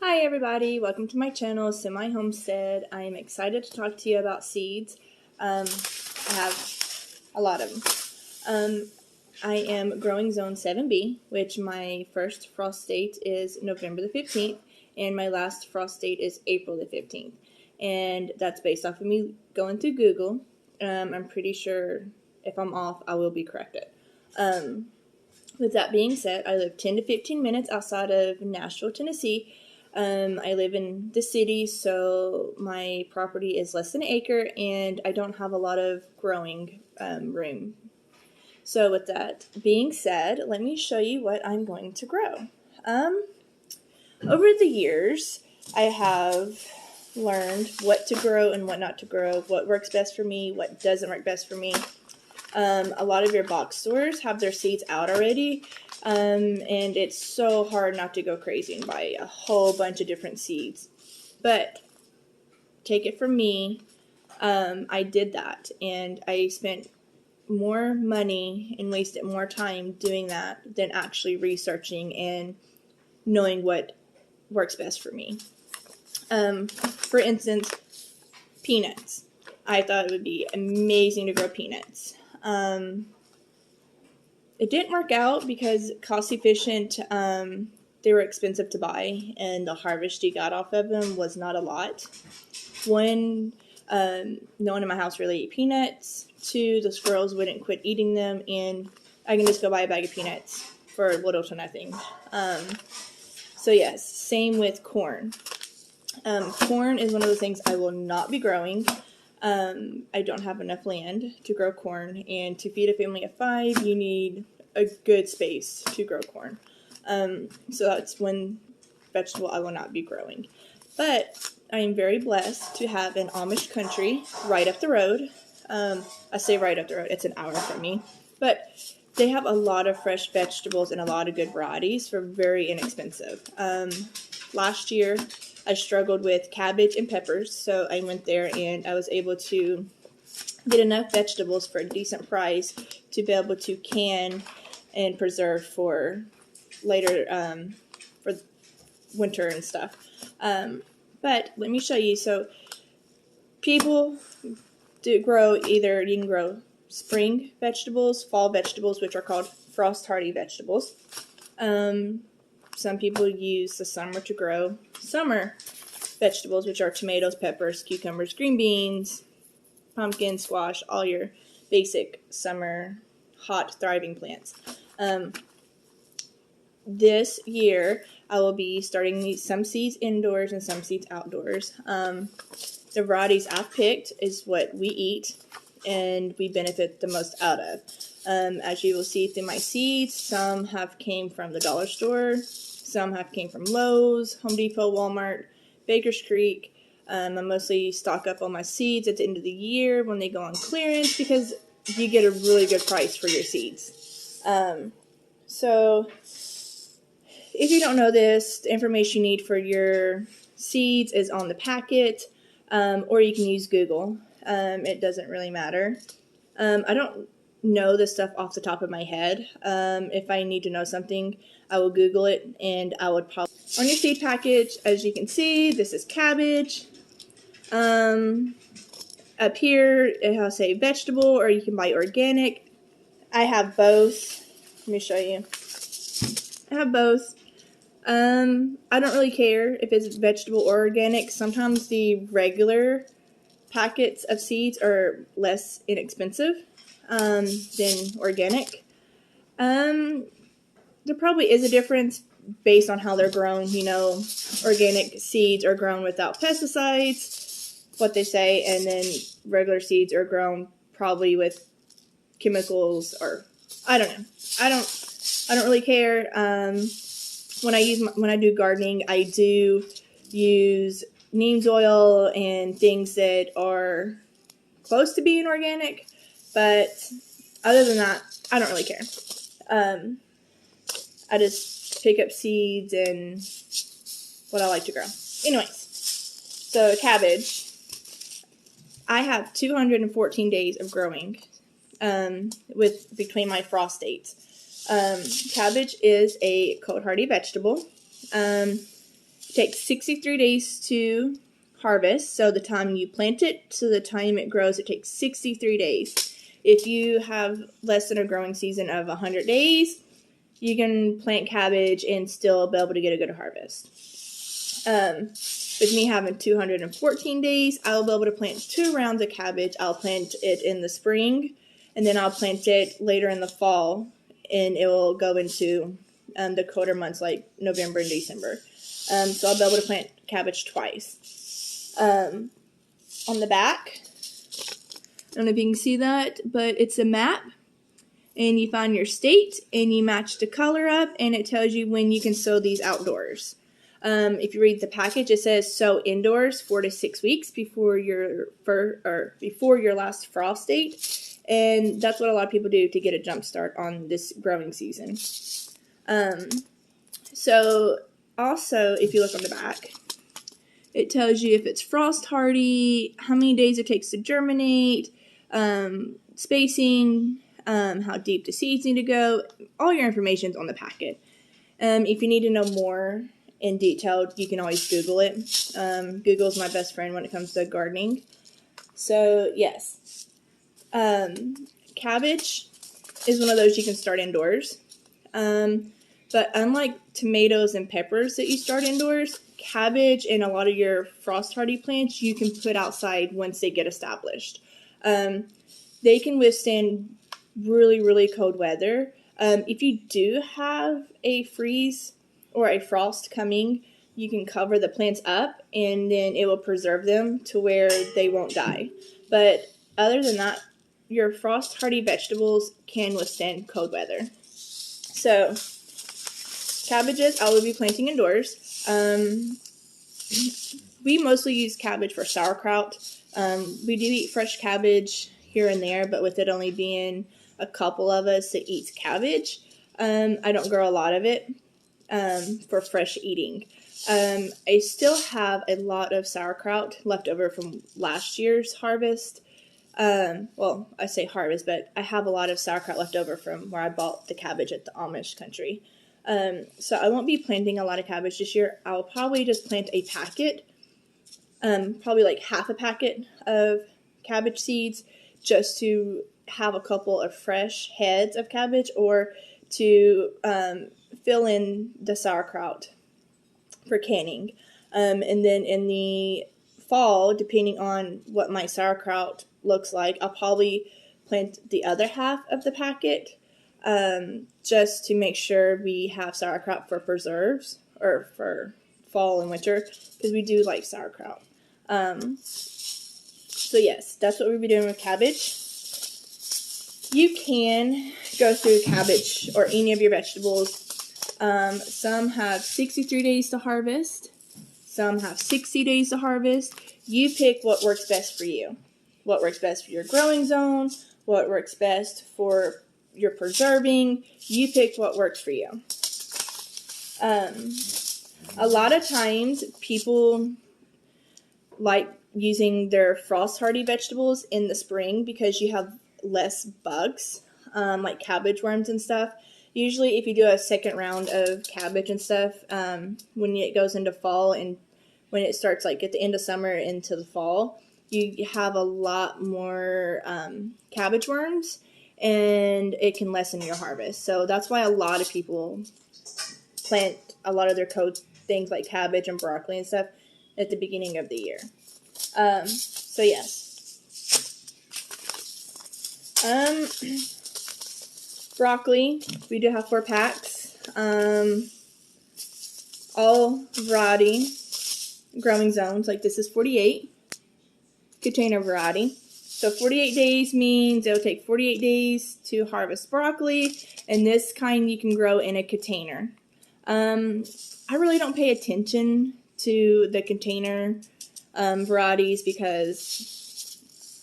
Hi everybody, welcome to my channel, Semi Homestead. I am excited to talk to you about seeds. I have a lot of them. I am growing zone 7B, which my first frost date is November the 15th, and my last frost date is April the 15th. And that's based off of me going through Google. I'm pretty sure if I'm off, I will be corrected. With that being said, I live 10 to 15 minutes outside of Nashville, Tennessee. I live in the city, so my property is less than an acre, and I don't have a lot of growing room. So with that being said, let me show you what I'm going to grow. Over the years, I have learned what to grow and what not to grow, what works best for me, what doesn't work best for me. A lot of your box stores have their seeds out already, and it's so hard not to go crazy and buy a whole bunch of different seeds. But take it from me, I did that, and I spent more money and wasted more time doing that than actually researching and knowing what works best for me. For instance, peanuts. I thought it would be amazing to grow peanuts. It didn't work out because cost efficient, they were expensive to buy, and the harvest you got off of them was not a lot. One, no one in my house really ate peanuts. Two, the squirrels wouldn't quit eating them, and I can just go buy a bag of peanuts for little to nothing. So yes, same with corn. Corn is one of those things I will not be growing. I don't have enough land to grow corn, and to feed a family of 5, you need a good space to grow corn. So that's one vegetable I will not be growing. But I am very blessed to have an Amish country right up the road. I say right up the road, it's an hour from me. But they have a lot of fresh vegetables and a lot of good varieties for very inexpensive. Last year, I struggled with cabbage and peppers, so I went there and I was able to get enough vegetables for a decent price to be able to can and preserve for later, for winter and stuff. But let me show you. So people do grow either, you can grow spring vegetables, fall vegetables, which are called frost hardy vegetables. Some people use the summer to grow summer vegetables, which are tomatoes, peppers, cucumbers, green beans, pumpkin, squash, all your basic summer hot thriving plants. This year, I will be starting some seeds indoors and some seeds outdoors. The varieties I've picked is what we eat and we benefit the most out of. As you will see through my seeds, some have came from the dollar store, some have came from Lowe's, Home Depot, Walmart, Baker's Creek. I mostly stock up on my seeds at the end of the year when they go on clearance because you get a really good price for your seeds. So if you don't know this, the information you need for your seeds is on the packet, or you can use Google. It doesn't really matter. I don't know this stuff off the top of my head. If I need to know something, I will Google it, and I would probably... On your seed package, as you can see, this is cabbage. Up here, it has say vegetable, or you can buy organic. I have both. Let me show you. I have both. I don't really care if it's vegetable or organic. Sometimes the regular packets of seeds are less inexpensive than organic. There probably is a difference based on how they're grown. You know, organic seeds are grown without pesticides, what they say, and then regular seeds are grown probably with chemicals, or I don't know. I don't really care. When I do gardening, I do use neem oil and things that are close to being organic, but other than that, I don't really care. I just pick up seeds and what I like to grow. Anyways, so cabbage. I have 214 days of growing between my frost dates. Cabbage is a cold hardy vegetable. It takes 63 days to harvest. So the time you plant it to the time it grows, it takes 63 days. If you have less than a growing season of 100 days, you can plant cabbage and still be able to get a good harvest. With me having 214 days, I'll be able to plant 2 rounds of cabbage. I'll plant it in the spring, and then I'll plant it later in the fall, and it will go into the colder months like November and December. So I'll be able to plant cabbage twice. On the back, I don't know if you can see that, but it's a map, and you find your state, and you match the color up, and it tells you when you can sow these outdoors. If you read the package, it says sow indoors 4 to 6 weeks before your last frost date, and that's what a lot of people do to get a jump start on this growing season. So also, if you look on the back, it tells you if it's frost hardy, how many days it takes to germinate, spacing, how deep the seeds need to go. All your information's on the packet. If you need to know more in detail, you can always Google it. Google's my best friend when it comes to gardening. So yes, cabbage is one of those you can start indoors. But unlike tomatoes and peppers that you start indoors, cabbage and a lot of your frost hardy plants you can put outside once they get established. They can withstand really, really cold weather. If you do have a freeze or a frost coming, you can cover the plants up and then it will preserve them to where they won't die. But other than that, your frost hardy vegetables can withstand cold weather. So cabbages I will be planting indoors. We mostly use cabbage for sauerkraut. We do eat fresh cabbage here and there, but with it only being a couple of us that eats cabbage, I don't grow a lot of it for fresh eating. I still have a lot of sauerkraut left over from last year's harvest. Well, I say harvest, but I have a lot of sauerkraut left over from where I bought the cabbage at the Amish country. So I won't be planting a lot of cabbage this year. I'll probably just plant a packet, probably like half a packet of cabbage seeds, just to have a couple of fresh heads of cabbage, or to fill in the sauerkraut for canning. And then in the fall, depending on what my sauerkraut looks like, I'll probably plant the other half of the packet, just to make sure we have sauerkraut for preserves, or for fall and winter, because we do like sauerkraut. So yes, that's what we'll be doing with cabbage. You can go through cabbage or any of your vegetables. Some have 63 days to harvest. Some have 60 days to harvest. You pick what works best for you. What works best for your growing zone. What works best for your preserving. You pick what works for you. A lot of times people like using their frost hardy vegetables in the spring because you have less bugs, like cabbage worms and stuff. Usually if you do a second round of cabbage and stuff, when it goes into fall and when it starts like at the end of summer into the fall, you have a lot more cabbage worms, and it can lessen your harvest. So that's why a lot of people plant a lot of their things like cabbage and broccoli and stuff at the beginning of the year. So yes. Broccoli, we do have 4 packs. All variety growing zones, like this is 48 container variety. So 48 days means it'll take 48 days to harvest broccoli, and this kind you can grow in a container. I really don't pay attention to the container varieties because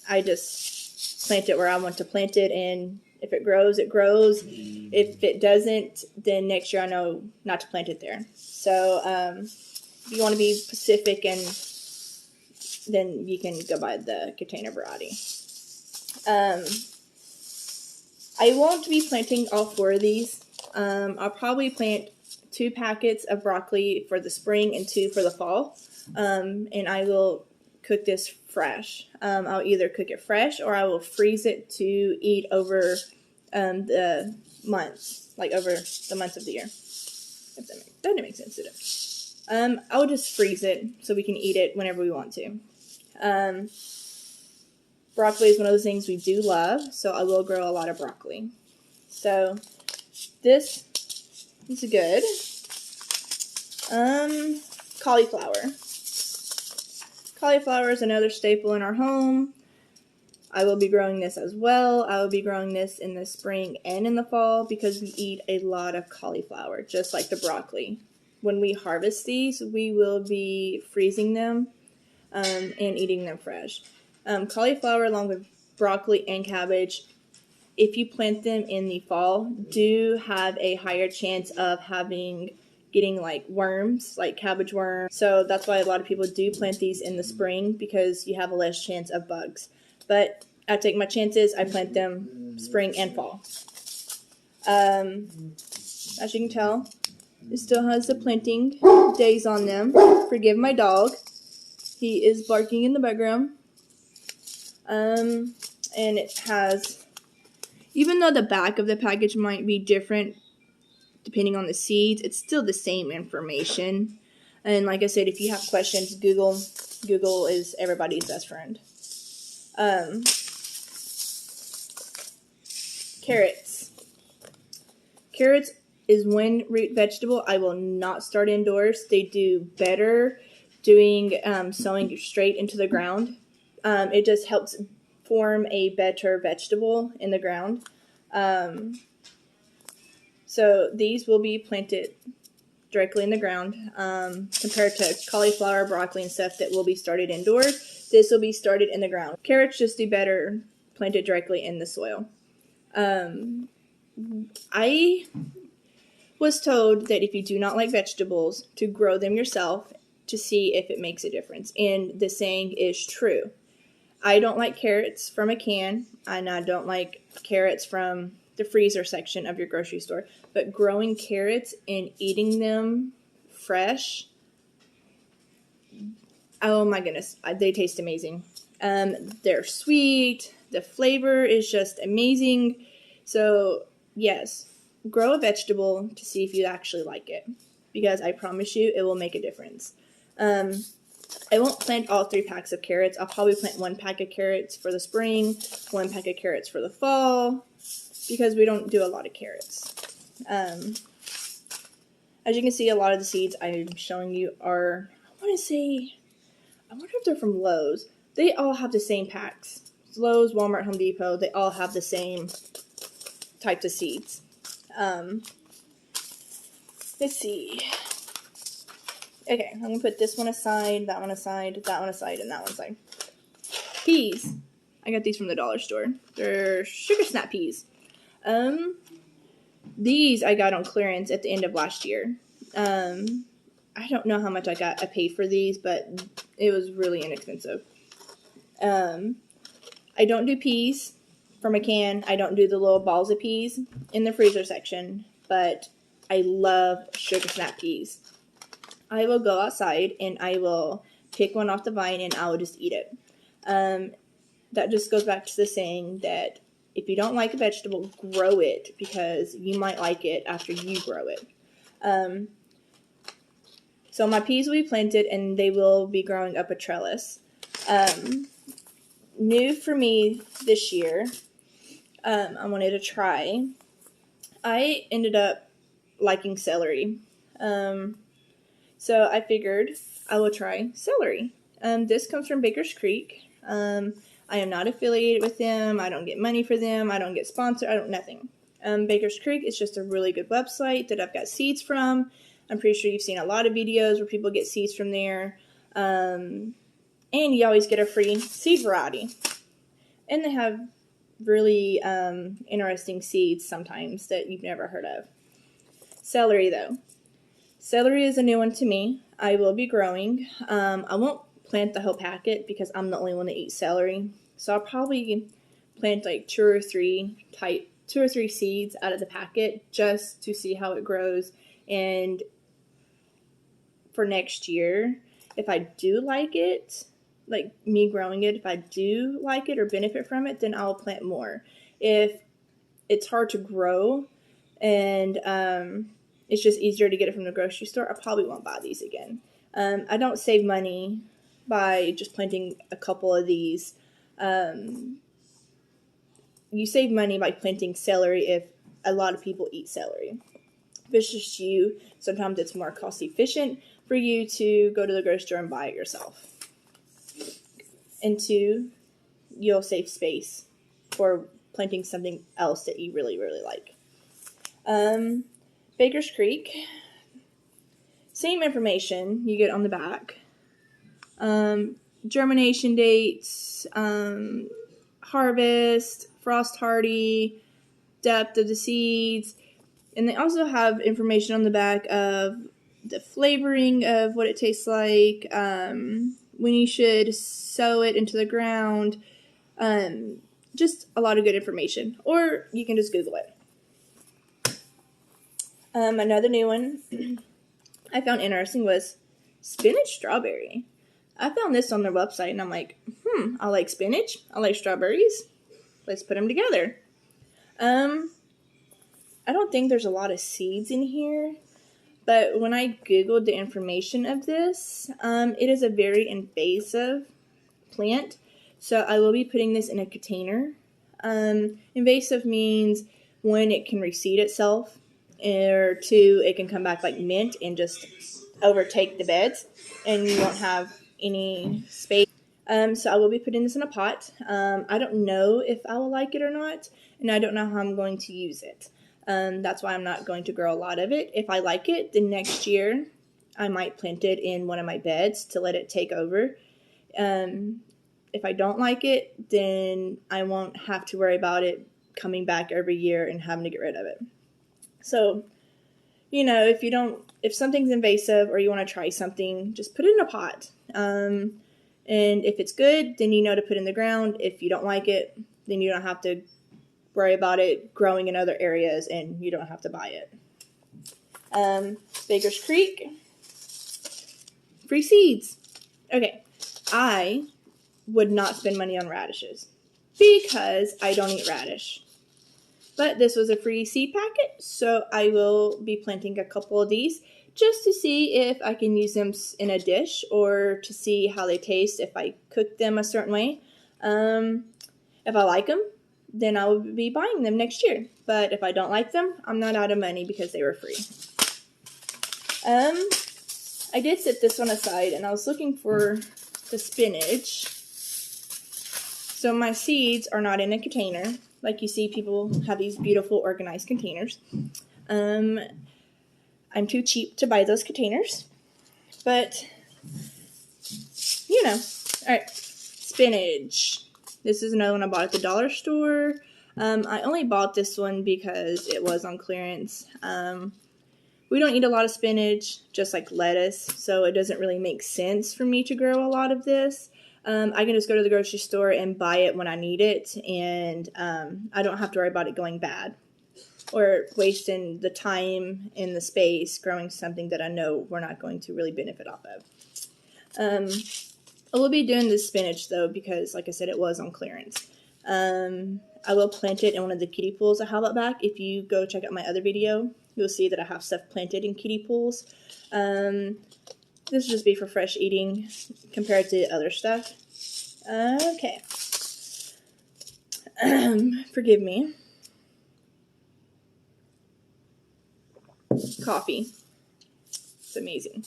I just plant it where I want to plant it, and if it grows, it grows. If it doesn't, then next year I know not to plant it there. So if you want to be specific, and then you can go by the container variety. I won't be planting all 4 of these. I'll probably plant 2 packets of broccoli for the spring and 2 for the fall. And I will cook this fresh. I'll either cook it fresh or I will freeze it to eat over the months, like over the months of the year. If that doesn't make sense, did it? I will just freeze it so we can eat it whenever we want to. Broccoli is one of those things we do love, so I will grow a lot of broccoli. So this is good. Cauliflower. Cauliflower is another staple in our home. I will be growing this as well. I will be growing this in the spring and in the fall because we eat a lot of cauliflower, just like the broccoli. When we harvest these, we will be freezing them and eating them fresh. Cauliflower, along with broccoli and cabbage, if you plant them in the fall, do have a higher chance of getting like worms, like cabbage worm. So that's why a lot of people do plant these in the spring, because you have a less chance of bugs. But I take my chances. I plant them spring and fall. As you can tell, it still has the planting days on them. Forgive my dog. He is barking in the background. And it has, even though the back of the package might be different depending on the seeds, it's still the same information. And like I said, if you have questions, Google is everybody's best friend. Carrots. Carrots is one root vegetable I will not start indoors. They do better doing sowing straight into the ground. It just helps form a better vegetable in the ground. So these will be planted directly in the ground, compared to cauliflower, broccoli, and stuff that will be started indoors. This will be started in the ground. Carrots just do better planted directly in the soil. I was told that if you do not like vegetables, to grow them yourself to see if it makes a difference. And the saying is true. I don't like carrots from a can, and I don't like carrots from the freezer section of your grocery store. But growing carrots and eating them fresh, oh my goodness, they taste amazing. They're sweet. The flavor is just amazing. So yes, grow a vegetable to see if you actually like it, because I promise you it will make a difference. I won't plant all 3 packs of carrots. I'll probably plant 1 pack of carrots for the spring, 1 pack of carrots for the fall, because we don't do a lot of carrots. As you can see, a lot of the seeds I'm showing you are, I wonder if they're from Lowe's. They all have the same packs. Lowe's, Walmart, Home Depot, they all have the same types of seeds. Let's see. Okay, I'm going to put this one aside, that one aside, that one aside, and that one aside. Peas. I got these from the dollar store. They're sugar snap peas. These I got on clearance at the end of last year. I don't know how much I paid for these, but it was really inexpensive. I don't do peas from a can. I don't do the little balls of peas in the freezer section, but I love sugar snap peas. I will go outside and I will pick one off the vine and I will just eat it. That just goes back to the saying that if you don't like a vegetable, grow it, because you might like it after you grow it. So my peas will be planted and they will be growing up a trellis. New for me this year, I wanted to try. I ended up liking celery. So I figured I will try celery. This comes from Baker's Creek. I am not affiliated with them. I don't get money for them. I don't get sponsored. I don't, nothing. Baker's Creek is just a really good website that I've got seeds from. I'm pretty sure you've seen a lot of videos where people get seeds from there. And you always get a free seed variety. And they have really interesting seeds sometimes that you've never heard of. Celery, though. Celery is a new one to me. I will be growing. I won't plant the whole packet because I'm the only one that eats celery. So I'll probably plant like two or three seeds out of the packet just to see how it grows And for next year, if I do like it, like me growing it, if I do like it or benefit from it, then I'll plant more. If it's hard to grow and it's just easier to get it from the grocery store, I probably won't buy these again. I don't save money by just planting a couple of these. You save money by planting celery if a lot of people eat celery. If it's just you, sometimes it's more cost efficient for you to go to the grocery store and buy it yourself. And two, you'll save space for planting something else that you really, really like. Baker's Creek, same information you get on the back. Germination dates, harvest, frost hardy, depth of the seeds, and they also have information on the back of the flavoring of what it tastes like, when you should sow it into the ground, just a lot of good information. Or you can just Google it. Another new one I found interesting was spinach strawberry. I found this on their website and I'm like, I like spinach, I like strawberries, let's put them together. I don't think there's a lot of seeds in here, but when I Googled the information of this, it is a very invasive plant, so I will be putting this in a container. Invasive means one, it can reseed itself, or two, it can come back like mint and just overtake the beds, and you won't have any space. So I will be putting this in a pot. I don't know if I will like it or not, and I don't know how I'm going to use it. That's why I'm not going to grow a lot of it. If I like it, then next year I might plant it in one of my beds to let it take over. If I don't like it, then I won't have to worry about it coming back every year and having to get rid of it. So, if something's invasive or you want to try something, just put it in a pot. And if it's good, then you know to put in the ground. If you don't like it, then you don't have to worry about it growing in other areas and you don't have to buy it. Baker's Creek, free seeds. Okay, I would not spend money on radishes because I don't eat radish. But this was a free seed packet, so I will be planting a couple of these just to see if I can use them in a dish or to see how they taste if I cook them a certain way. If I like them, then I will be buying them next year. But if I don't like them, I'm not out of money because they were free. I did set this one aside and I was looking for the spinach. So my seeds are not in a container. Like you see, people have these beautiful organized containers. I'm too cheap to buy those containers. But, all right, spinach. This is another one I bought at the dollar store. I only bought this one because it was on clearance. We don't eat a lot of spinach, just like lettuce, so it doesn't really make sense for me to grow a lot of this. I can just go to the grocery store and buy it when I need it, and I don't have to worry about it going bad or wasting the time and the space growing something that I know we're not going to really benefit off of. I will be doing this spinach, though, because, like I said, it was on clearance. I will plant it in one of the kiddie pools I have out back. If you go check out my other video, you'll see that I have stuff planted in kiddie pools. This will just be for fresh eating compared to other stuff. Okay. Forgive me. Coffee. It's amazing.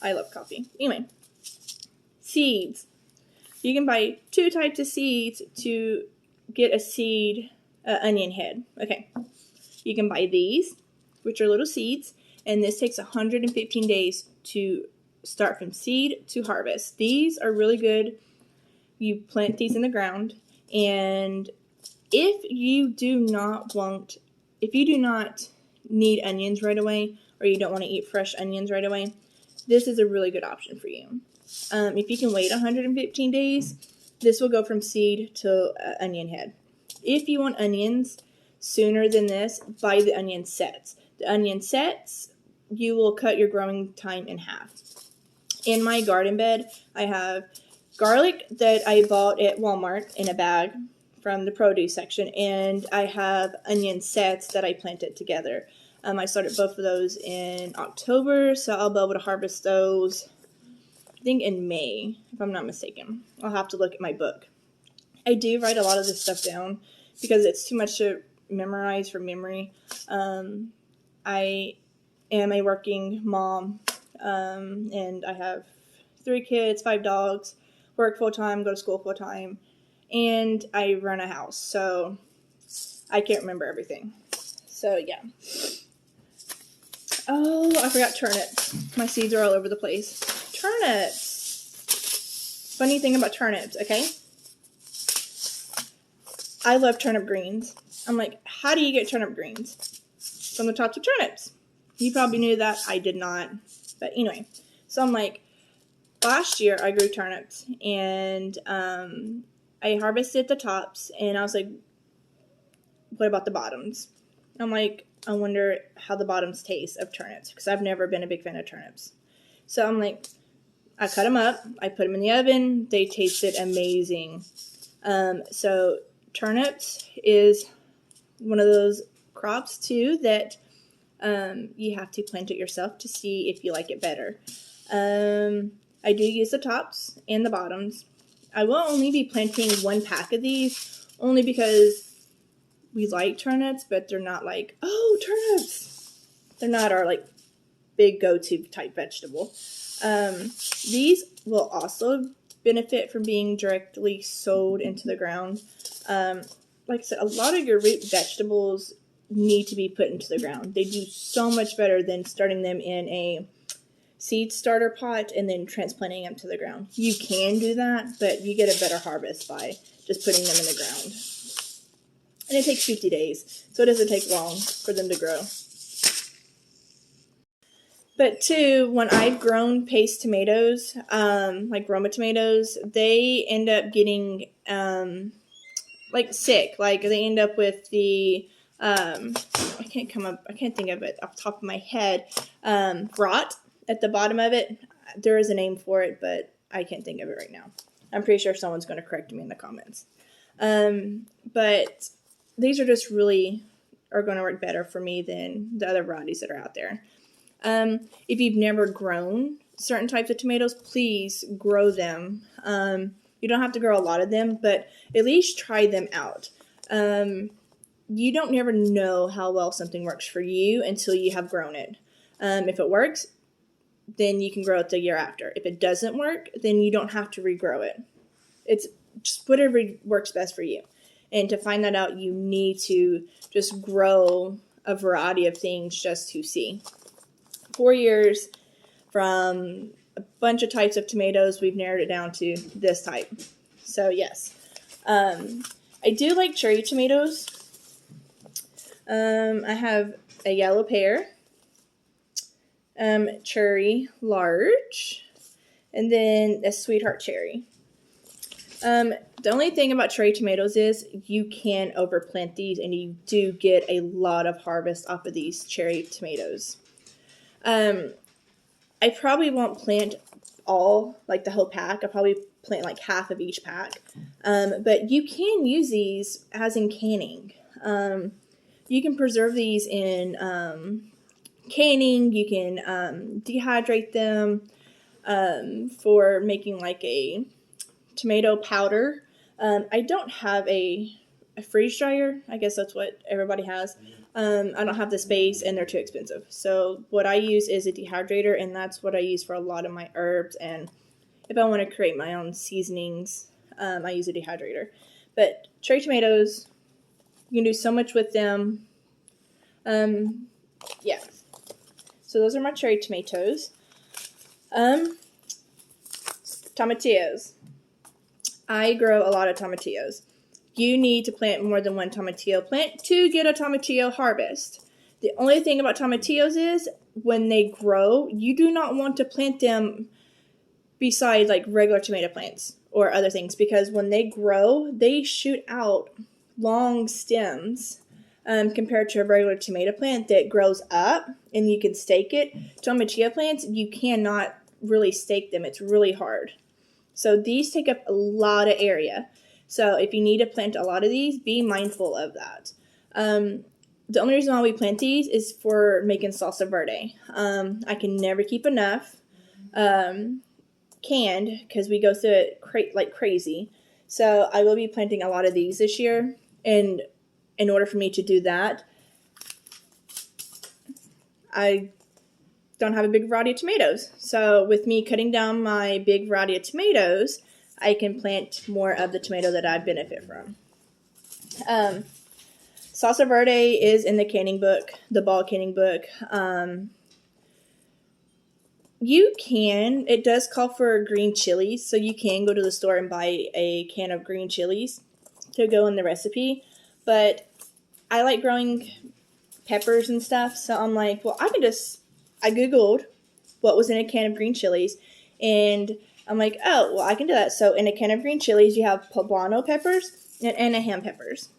I love coffee. Anyway. Seeds. You can buy 2 types of seeds to get a seed onion head. Okay. You can buy these, which are little seeds, and this takes 115 days to start from seed to harvest. These are really good. You plant these in the ground, and if you do not need onions right away, or you don't want to eat fresh onions right away, this is a really good option for you. If you can wait 115 days, this will go from seed to onion head. If you want onions sooner than this, buy the onion sets. The onion sets you will cut your growing time in half. In my garden bed, I have garlic that I bought at Walmart in a bag from the produce section, and I have onion sets that I planted together. I started both of those in October, so I'll be able to harvest those, I think, in May, if I'm not mistaken. I'll have to look at my book. I do write a lot of this stuff down because it's too much to memorize from memory. I am a working mom, and I have 3 kids, 5 dogs, work full-time, go to school full-time, and I run a house, so I can't remember everything. So, yeah. Oh, I forgot turnips. My seeds are all over the place. Turnips. Funny thing about turnips, okay? I love turnip greens. I'm like, how do you get turnip greens? From the tops of turnips. You probably knew that. I did not. But anyway, so I'm like, last year I grew turnips, and I harvested the tops, and I was like, what about the bottoms? I'm like, I wonder how the bottoms taste of turnips, because I've never been a big fan of turnips. So I'm like, I cut them up, I put them in the oven, they tasted amazing. So turnips is one of those crops too that you have to plant it yourself to see if you like it better. I do use the tops and the bottoms. I will only be planting 1 pack of these, only because we like turnips, but they're not like, oh, turnips. They're not our like big go-to type vegetable. These will also benefit from being directly sowed into the ground. Like I said, a lot of your root vegetables need to be put into the ground. They do so much better than starting them in a seed starter pot and then transplanting them to the ground. You can do that, but you get a better harvest by just putting them in the ground. And it takes 50 days, so it doesn't take long for them to grow. But too, when I've grown paste tomatoes, like Roma tomatoes, they end up getting like sick. Like they end up with the I can't think of it off the top of my head. Rot at the bottom of it. There is a name for it, but I can't think of it right now. I'm pretty sure someone's going to correct me in the comments. But these are just really are going to work better for me than the other varieties that are out there. If you've never grown certain types of tomatoes, please grow them. You don't have to grow a lot of them, but at least try them out. You don't never know how well something works for you until you have grown it. If it works, then you can grow it the year after. If it doesn't work, then you don't have to regrow it. It's just whatever works best for you. And to find that out, you need to just grow a variety of things just to see. 4 years from a bunch of types of tomatoes, we've narrowed it down to this type. So yes, I do like cherry tomatoes. I have a yellow pear, cherry large, and then a sweetheart cherry. The only thing about cherry tomatoes is you can overplant these, and you do get a lot of harvest off of these cherry tomatoes. I probably won't plant all, like the whole pack. I'll probably plant like half of each pack. But you can use these as in canning. You can preserve these in canning. You can dehydrate them for making like a tomato powder. I don't have a freeze dryer. I guess that's what everybody has. I don't have the space, and they're too expensive. So what I use is a dehydrator, and that's what I use for a lot of my herbs. And if I want to create my own seasonings, I use a dehydrator. But cherry tomatoes, you can do so much with them. Yeah. So those are my cherry tomatoes. Tomatillos. I grow a lot of tomatillos. You need to plant more than one tomatillo plant to get a tomatillo harvest. The only thing about tomatillos is when they grow, you do not want to plant them beside like regular tomato plants or other things, because when they grow, they shoot out long stems compared to a regular tomato plant that grows up and you can stake it. Tomatillo plants, you cannot really stake them. It's really hard. So these take up a lot of area. So if you need to plant a lot of these, be mindful of that. The only reason why we plant these is for making salsa verde. I can never keep enough canned because we go through it like crazy. So I will be planting a lot of these this year. And in order for me to do that, I don't have a big variety of tomatoes. So with me cutting down my big variety of tomatoes, I can plant more of the tomato that I benefit from. Salsa verde is in the canning book, the ball canning book. It does call for green chilies, so you can go to the store and buy a can of green chilies to go in the recipe. But I like growing peppers and stuff, so I'm like, well, I Googled what was in a can of green chilies, and I'm like, oh, well, I can do that. So in a can of green chilies, you have poblano peppers and Anaheim peppers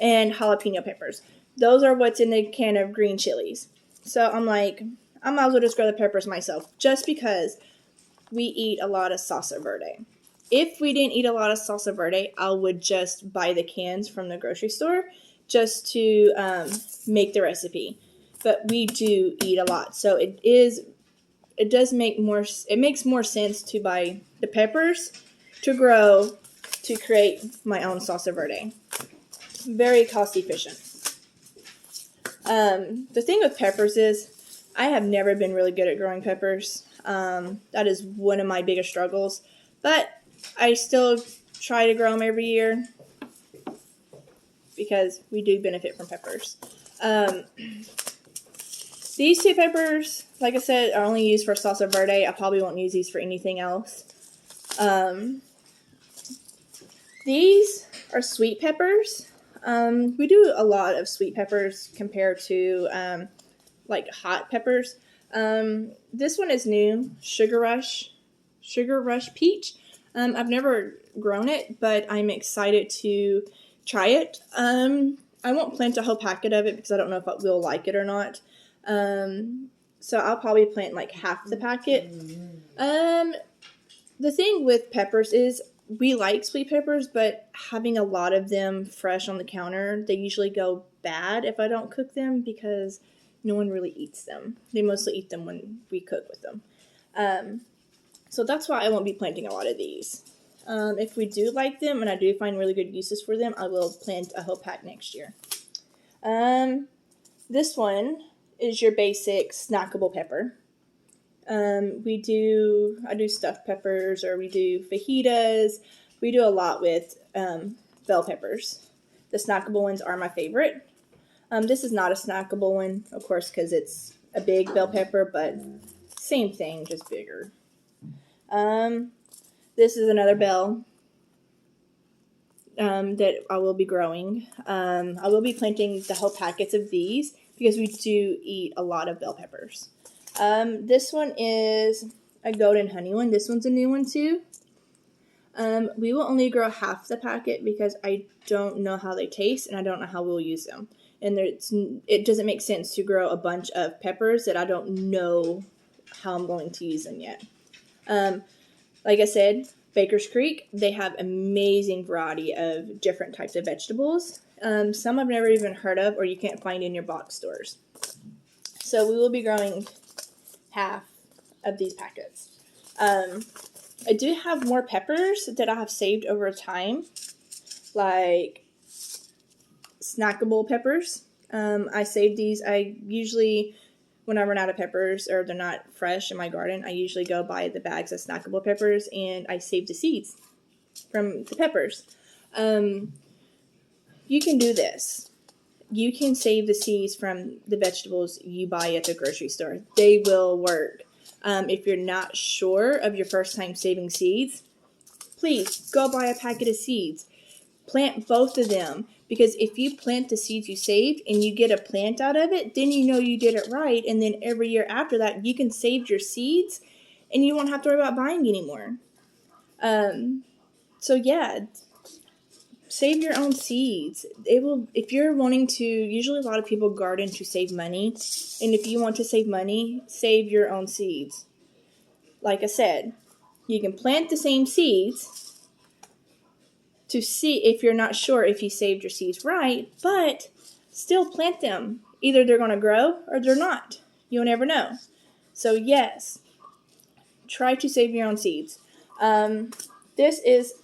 and jalapeno peppers. Those are what's in the can of green chilies. So I'm like, I might as well just grow the peppers myself, just because we eat a lot of salsa verde. If we didn't eat a lot of salsa verde, I would just buy the cans from the grocery store just to make the recipe. But we do eat a lot, so it makes more sense to buy the peppers to grow to create my own salsa verde. Very cost efficient. The thing with peppers is I have never been really good at growing peppers. That is one of my biggest struggles, but I still try to grow them every year because we do benefit from peppers. These two peppers, like I said, are only used for salsa verde. I probably won't use these for anything else. These are sweet peppers. We do a lot of sweet peppers compared to like hot peppers. This one is new, Sugar Rush Peach. I've never grown it, but I'm excited to try it. I won't plant a whole packet of it because I don't know if I will like it or not. So I'll probably plant like half the packet. The thing with peppers is we like sweet peppers, but having a lot of them fresh on the counter, they usually go bad if I don't cook them because no one really eats them. They mostly eat them when we cook with them. So that's why I won't be planting a lot of these. If we do like them and I do find really good uses for them, I will plant a whole pack next year. This one is your basic snackable pepper. I do stuffed peppers, or we do fajitas. We do a lot with bell peppers. The snackable ones are my favorite. This is not a snackable one, of course, because it's a big bell pepper, but same thing, just bigger. This is another bell that I will be growing. I will be planting the whole packets of these because we do eat a lot of bell peppers. This one is a golden honey one. This one's a new one too. We will only grow half the packet because I don't know how they taste and I don't know how we'll use them. And it doesn't make sense to grow a bunch of peppers that I don't know how I'm going to use them yet. Like I said, Baker's Creek, they have amazing variety of different types of vegetables. Some I've never even heard of or you can't find in your box stores. So we will be growing half of these packets. I do have more peppers that I have saved over time, like snackable peppers. I save these. I usually, when I run out of peppers or they're not fresh in my garden, I usually go buy the bags of snackable peppers and I save the seeds from the peppers. You can do this. You can save the seeds from the vegetables you buy at the grocery store. They will work. If you're not sure of your first time saving seeds, please go buy a packet of seeds. Plant both of them, because if you plant the seeds you saved and you get a plant out of it, then you know you did it right, and then every year after that, you can save your seeds and you won't have to worry about buying anymore. So yeah, save your own seeds. It will, if you're wanting to, usually a lot of people garden to save money. And if you want to save money, save your own seeds. Like I said, you can plant the same seeds to see if you're not sure if you saved your seeds right, but still plant them. Either they're going to grow or they're not. You'll never know. So yes, try to save your own seeds. This is,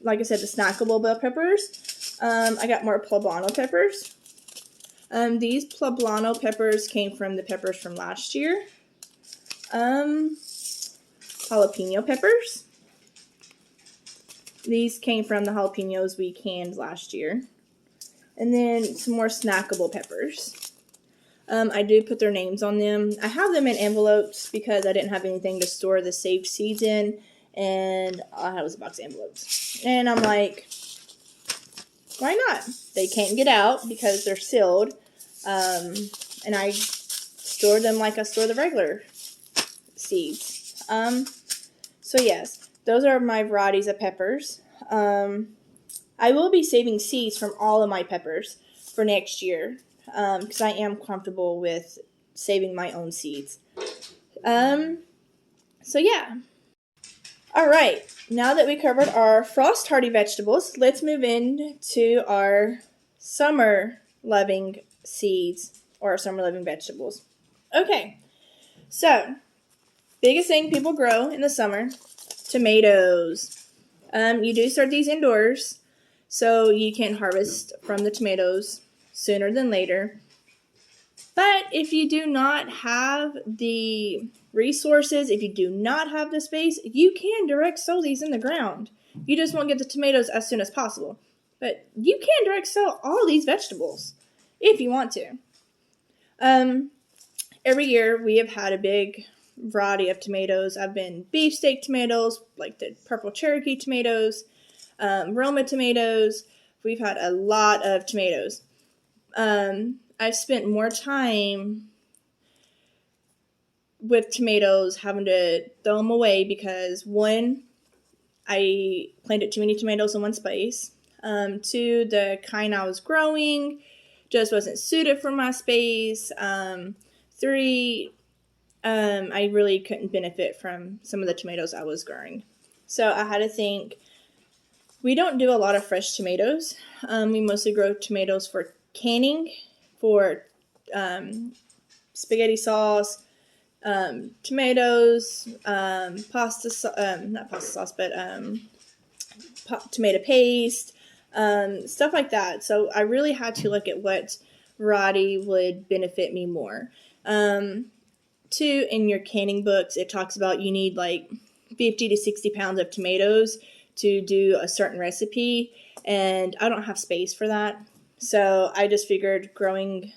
like I said, the snackable bell peppers. I got more poblano peppers. These poblano peppers came from the peppers from last year. Jalapeno peppers. These came from the jalapenos we canned last year. And then some more snackable peppers. I do put their names on them. I have them in envelopes because I didn't have anything to store the saved seeds in. And all I had was a box of envelopes. And I'm like, why not? They can't get out because they're sealed. And I store them like I store the regular seeds. So yes, those are my varieties of peppers. I will be saving seeds from all of my peppers for next year because I am comfortable with saving my own seeds. So yeah. All right, now that we covered our frost hardy vegetables, let's move into our summer loving seeds or our summer loving vegetables. Okay, so biggest thing people grow in the summer, tomatoes. You do start these indoors, so you can harvest from the tomatoes sooner than later. But if you do not have the resources, if you do not have the space, you can direct sow these in the ground. You just won't get the tomatoes as soon as possible. But you can direct sow all these vegetables if you want to. Every year we have had a big variety of tomatoes. I've been beefsteak tomatoes, like the purple Cherokee tomatoes, Roma tomatoes. We've had a lot of tomatoes. I've spent more time with tomatoes having to throw them away because, one, I planted too many tomatoes in one space. Two, the kind I was growing just wasn't suited for my space. Three, I really couldn't benefit from some of the tomatoes I was growing. So I had to think, we don't do a lot of fresh tomatoes. We mostly grow tomatoes for canning, for spaghetti sauce, tomatoes, not pasta sauce, but tomato paste, stuff like that. So I really had to look at what variety would benefit me more. Two, in your canning books, it talks about you need like 50 to 60 pounds of tomatoes to do a certain recipe, and I don't have space for that. So I just figured growing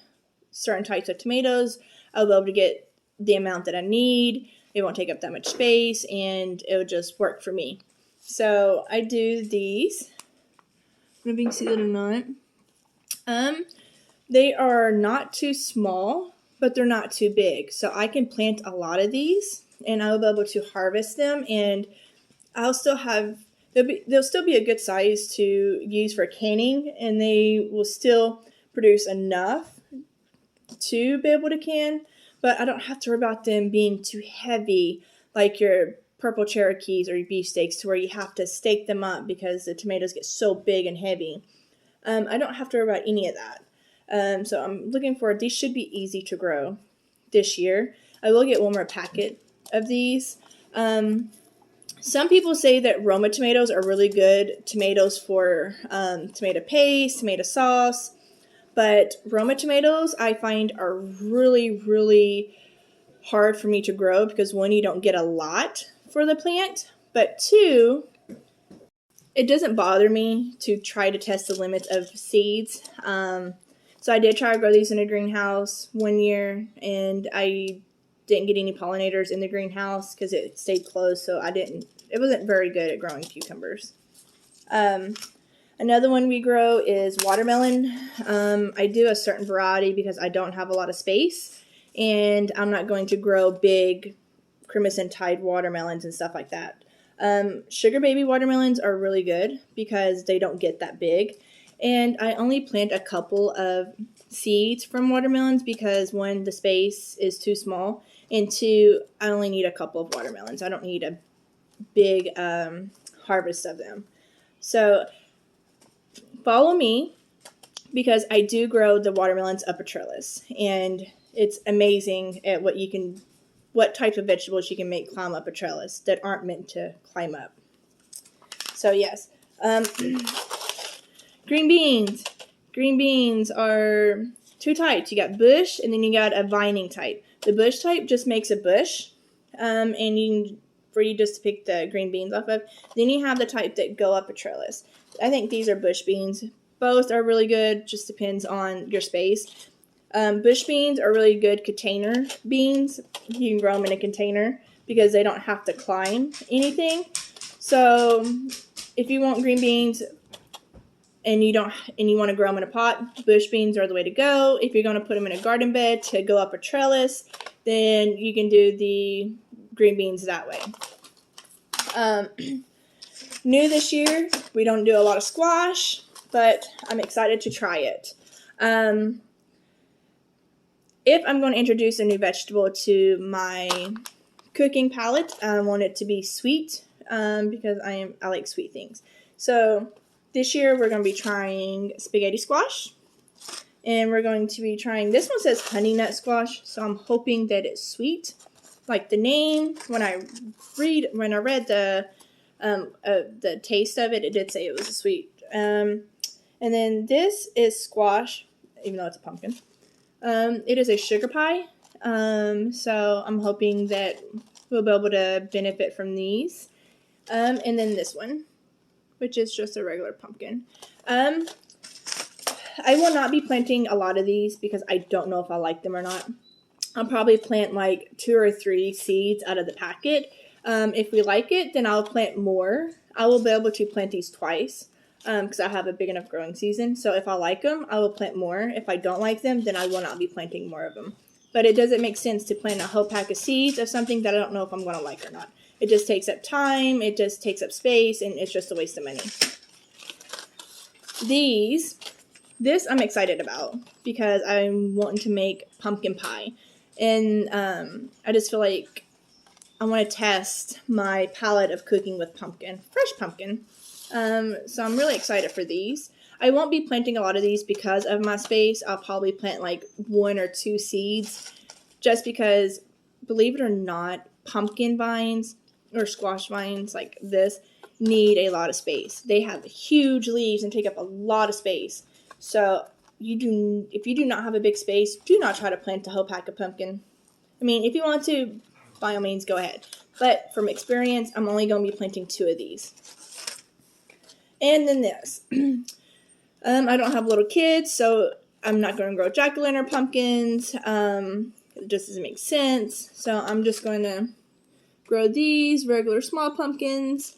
certain types of tomatoes, I'll be able to get the amount that I need. It won't take up that much space, and it would just work for me. So I do these. I don't know if you can see that or not. They are not too small, but they're not too big. So I can plant a lot of these, and I'll be able to harvest them, and I'll still have, they'll still be a good size to use for canning, and they will still produce enough to be able to can, but I don't have to worry about them being too heavy like your purple Cherokees or your beefsteaks, to where you have to stake them up because the tomatoes get so big and heavy. I don't have to worry about any of that. So I'm looking for, these should be easy to grow this year. I will get one more packet of these. Some people say that Roma tomatoes are really good tomatoes for tomato paste, tomato sauce. But Roma tomatoes, I find, are really, really hard for me to grow because, one, you don't get a lot for the plant. But two, it doesn't bother me to try to test the limits of seeds. So I did try to grow these in a greenhouse one year, and I didn't get any pollinators in the greenhouse because it stayed closed. So it wasn't very good at growing cucumbers. Another one we grow is watermelon. I do a certain variety because I don't have a lot of space, and I'm not going to grow big Crimson Tide watermelons and stuff like that. Sugar baby watermelons are really good because they don't get that big. And I only plant a couple of seeds from watermelons because one, the space is too small, and two, I only need a couple of watermelons. I don't need a big harvest of them. So follow me because I do grow the watermelons up a trellis, and it's amazing at what types of vegetables you can make climb up a trellis that aren't meant to climb up. So yes, green beans. Green beans are two types. You got bush, and then you got a vining type. The bush type just makes a bush, and for you just to pick the green beans off of. Then you have the type that go up a trellis. I think these are bush beans. Both are really good, just depends on your space. Bush beans are really good container beans. You can grow them in a container because they don't have to climb anything. So if you want green beans and you want to grow them in a pot, bush beans are the way to go. If you're going to put them in a garden bed to go up a trellis, then you can do the green beans that way. New this year, we don't do a lot of squash, but I'm excited to try it. If I'm going to introduce a new vegetable to my cooking palette, I want it to be sweet because I like sweet things. So this year we're going to be trying spaghetti squash, and we're going to be trying, this one says honey nut squash, so I'm hoping that it's sweet. Like the name, when I read the taste of it, it did say it was sweet. And then this is squash, even though it's a pumpkin. It is a sugar pie, so I'm hoping that we'll be able to benefit from these. And then this one, which is just a regular pumpkin. I will not be planting a lot of these because I don't know if I like them or not. I'll probably plant like 2 or 3 seeds out of the packet. If we like it, then I'll plant more. I will be able to plant these twice because I have a big enough growing season. So if I like them, I will plant more. If I don't like them, then I will not be planting more of them. But it doesn't make sense to plant a whole pack of seeds of something that I don't know if I'm going to like or not. It just takes up time, it just takes up space, and it's just a waste of money. This I'm excited about because I'm wanting to make pumpkin pie. And I just feel like I want to test my palette of cooking with pumpkin, fresh pumpkin. So I'm really excited for these. I won't be planting a lot of these because of my space. I'll probably plant like 1 or 2 seeds just because, believe it or not, pumpkin vines or squash vines like this need a lot of space. They have huge leaves and take up a lot of space. So if you do not have a big space, do not try to plant a whole pack of pumpkin. I mean, if you want to, by all means, go ahead. But from experience, I'm only going to be planting 2 of these. And then this. I don't have little kids, so I'm not going to grow jack-o'-lantern pumpkins. It just doesn't make sense. So I'm just going to grow these regular small pumpkins.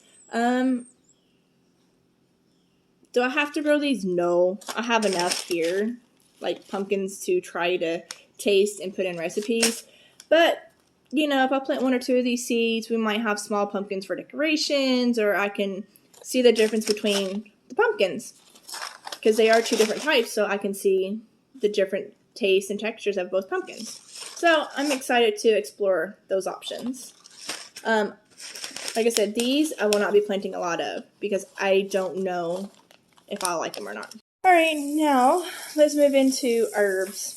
Do I have to grow these? No. I have enough here, like pumpkins to try to taste and put in recipes. But, you know, if I plant 1 or 2 of these seeds, we might have small pumpkins for decorations, or I can see the difference between the pumpkins. Because they are 2 different types, so I can see the different tastes and textures of both pumpkins. So I'm excited to explore those options. Like I said, these I will not be planting a lot of because I don't know if I like them or not. Alright, now let's move into herbs.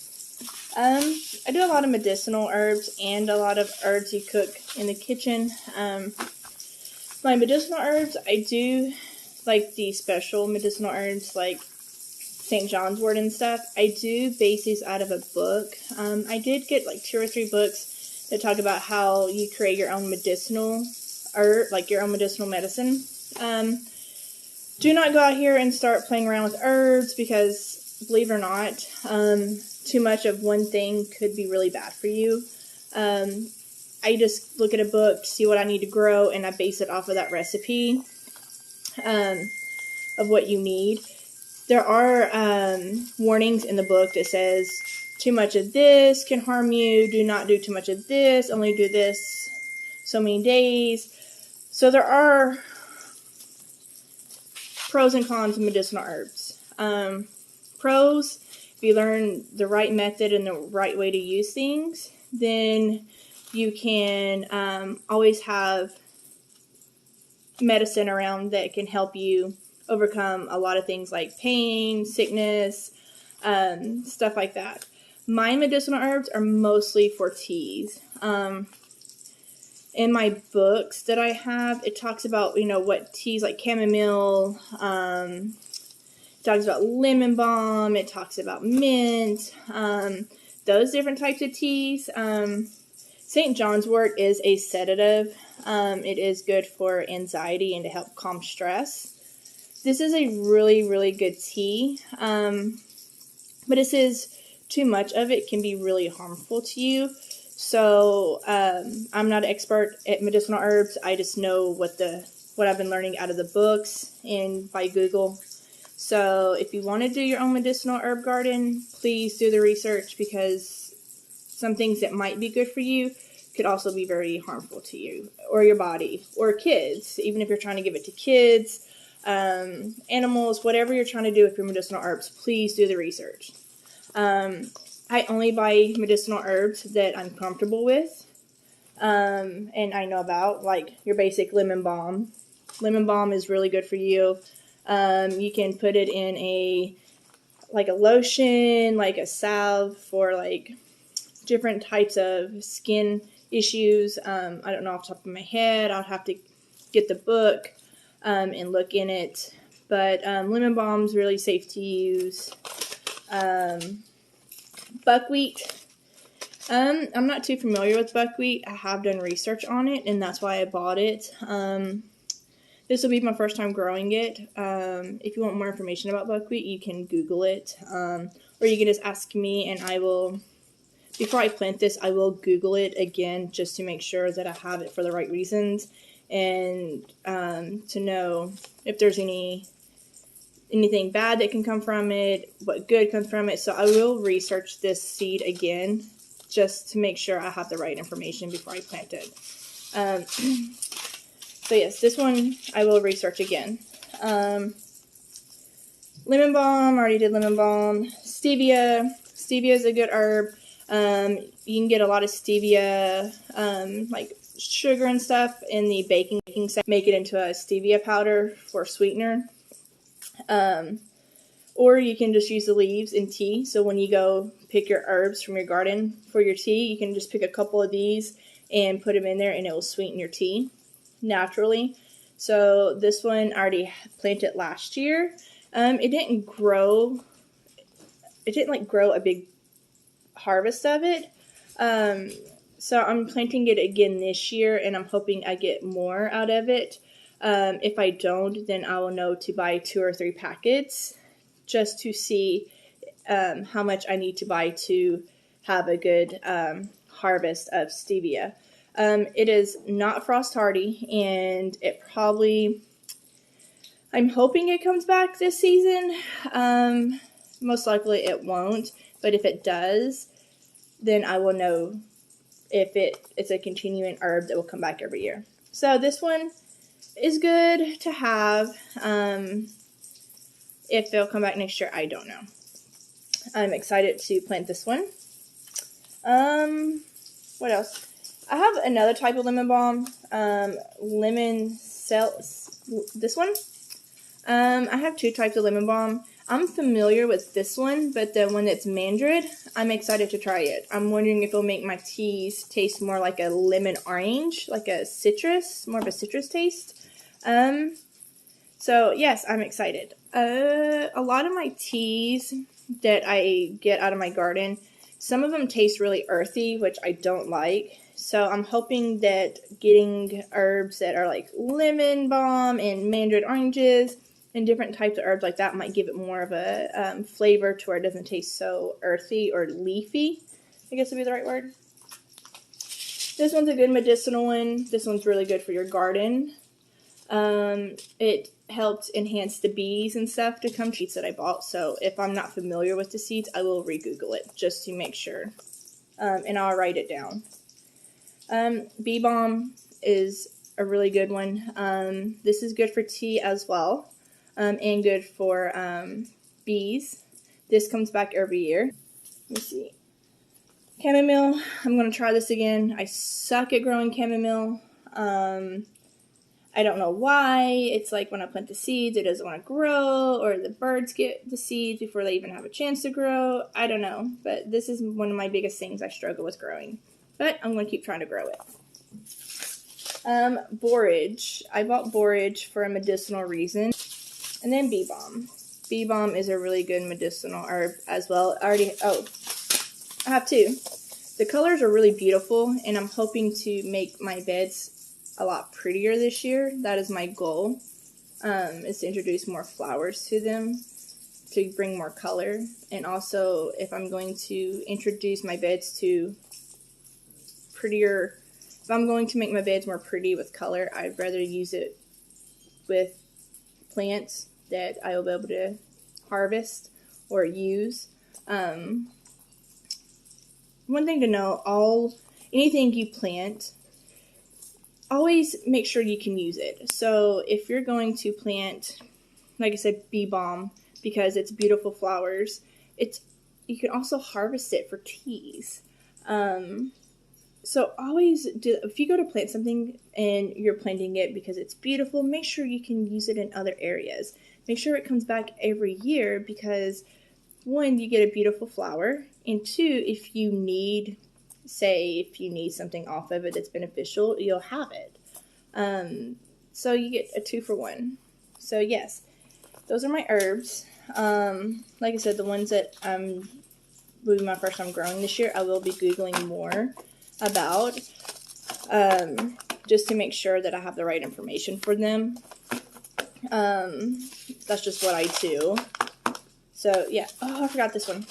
I do a lot of medicinal herbs and a lot of herbs you cook in the kitchen. My medicinal herbs, I do like the special medicinal herbs like St. John's wort and stuff. I do base these out of a book. I did get like 2 or 3 books that talk about how you create your own medicinal herb, like your own medicinal medicine. Do not go out here and start playing around with herbs because, believe it or not, too much of one thing could be really bad for you. I just look at a book, see what I need to grow, and I base it off of that recipe of what you need. There are warnings in the book that says too much of this can harm you, do not do too much of this, only do this so many days. So there are pros and cons of medicinal herbs. Pros, if you learn the right method and the right way to use things, then you can always have medicine around that can help you overcome a lot of things like pain, sickness, stuff like that. My medicinal herbs are mostly for teas. In my books that I have, it talks about, what teas like chamomile, it talks about lemon balm, it talks about mint, those different types of teas. St. John's wort is a sedative. It is good for anxiety and to help calm stress. This is a really, really good tea, but it says too much of it can be really harmful to you. So I'm not an expert at medicinal herbs. I just know what I've been learning out of the books and by Google. So if you want to do your own medicinal herb garden, please do the research, because some things that might be good for you could also be very harmful to you or your body or kids. Even if you're trying to give it to kids, animals, whatever you're trying to do with your medicinal herbs, please do the research. I only buy medicinal herbs that I'm comfortable with, and I know about, like your basic lemon balm. Lemon balm is really good for you. You can put it in a lotion, like a salve for like different types of skin issues. I don't know off the top of my head. I'll have to get the book and look in it. But lemon balm is really safe to use. Buckwheat. I'm not too familiar with buckwheat. I have done research on it, and that's why I bought it. This will be my first time growing it. If you want more information about buckwheat, you can Google it, or you can just ask me, and I will, before I plant this, I will Google it again just to make sure that I have it for the right reasons, and to know if there's anything bad that can come from it, what good comes from it. So I will research this seed again just to make sure I have the right information before I plant it. So yes, this one I will research again. Lemon balm, already did lemon balm. Stevia. Stevia is a good herb. You can get a lot of stevia, like sugar and stuff, in the baking set. Make it into a stevia powder for sweetener. Or you can just use the leaves in tea. So when you go pick your herbs from your garden for your tea, you can just pick a couple of these and put them in there, and it will sweeten your tea naturally. So this one I already planted last year. It didn't grow a big harvest of it. So I'm planting it again this year, and I'm hoping I get more out of it. If I don't, then I will know to buy 2 or 3 packets just to see how much I need to buy to have a good harvest of stevia. It is not frost hardy, and I'm hoping it comes back this season. Most likely it won't, but if it does, then I will know if it's a continuing herb that will come back every year. So this one is good to have. If they'll come back next year, I don't know. I'm excited to plant this one. What else? I have another type of lemon balm, this one. I have 2 types of lemon balm. I'm familiar with this one, but the one that's mandarin, I'm excited to try it. I'm wondering if it'll make my teas taste more like a lemon orange, like a citrus, more of a citrus taste. So yes, I'm excited. A lot of my teas that I get out of my garden, some of them taste really earthy, which I don't like. So I'm hoping that getting herbs that are like lemon balm and mandarin oranges and different types of herbs like that might give it more of a flavor to where it doesn't taste so earthy or leafy, I guess would be the right word. This one's a good medicinal one. This one's really good for your garden. It helped enhance the bees and stuff to come, seeds that I bought. So if I'm not familiar with the seeds, I will re-Google it just to make sure. And I'll write it down. Bee balm is a really good one. This is good for tea as well, and good for bees. This comes back every year. Let me see. Chamomile, I'm going to try this again. I suck at growing chamomile. I don't know why. It's like when I plant the seeds, it doesn't want to grow, or the birds get the seeds before they even have a chance to grow. I don't know, but this is one of my biggest things I struggle with growing. But I'm going to keep trying to grow it. Borage. I bought borage for a medicinal reason. And then bee balm. Bee balm is a really good medicinal herb as well. I have two. The colors are really beautiful, and I'm hoping to make my beds a lot prettier this year. That is my goal, is to introduce more flowers to them to bring more color. And also, if I'm going to introduce my beds to prettier, if I'm going to make my beds more pretty with color, I'd rather use it with plants that I will be able to harvest or use. One thing to know, anything you plant, always make sure you can use it. So if you're going to plant, like I said, bee balm, because it's beautiful flowers, you can also harvest it for teas. So always if you go to plant something and you're planting it because it's beautiful, make sure you can use it in other areas. Make sure it comes back every year, because one, you get a beautiful flower, and two, if you need something off of it that's beneficial, you'll have it. So you get a 2-for-1. So yes, those are my herbs. Like I said, the ones that will be my first time growing this year, I will be Googling more about, just to make sure that I have the right information for them. That's just what I do. So yeah. Oh, I forgot this one.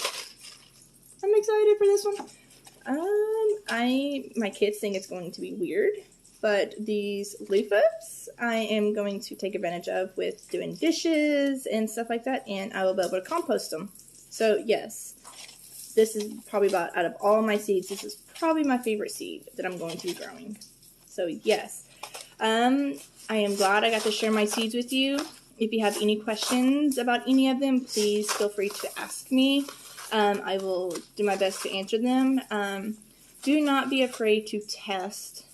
I'm excited for this one. My kids think it's going to be weird, but these loofahs I am going to take advantage of with doing dishes and stuff like that, and I will be able to compost them. So yes, this is probably out of all my seeds, this is probably my favorite seed that I'm going to be growing. So yes, I am glad I got to share my seeds with you. If you have any questions about any of them, please feel free to ask me. I will do my best to answer them. Do not be afraid to test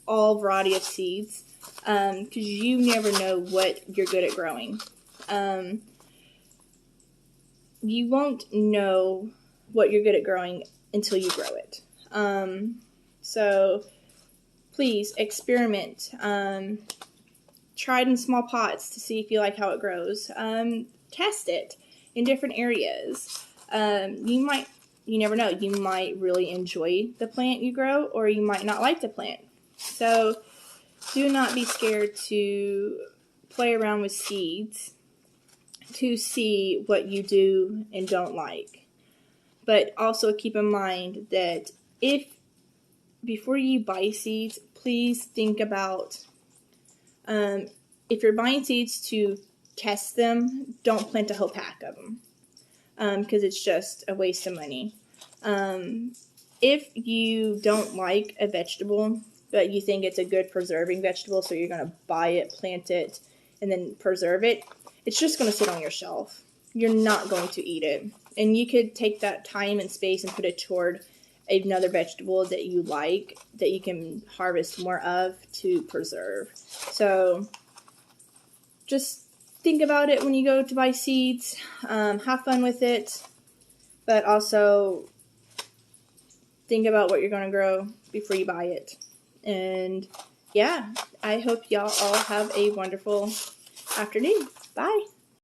all variety of seeds, because you never know what you're good at growing. You won't know what you're good at growing until you grow it. So please experiment. Try it in small pots to see if you like how it grows. Test it in different areas. You never know, you might really enjoy the plant you grow, or you might not like the plant. So do not be scared to play around with seeds to see what you do and don't like. But also keep in mind that before you buy seeds, please think about, if you're buying seeds to test them, don't plant a whole pack of them, because it's just a waste of money. If you don't like a vegetable, but you think it's a good preserving vegetable, so you're going to buy it, plant it, and then preserve it, it's just going to sit on your shelf. You're not going to eat it. And you could take that time and space and put it toward another vegetable that you like, that you can harvest more of to preserve. So just think about it when you go to buy seeds. Have fun with it, but also think about what you're going to grow before you buy it. And yeah, I hope y'all all have a wonderful afternoon. Bye.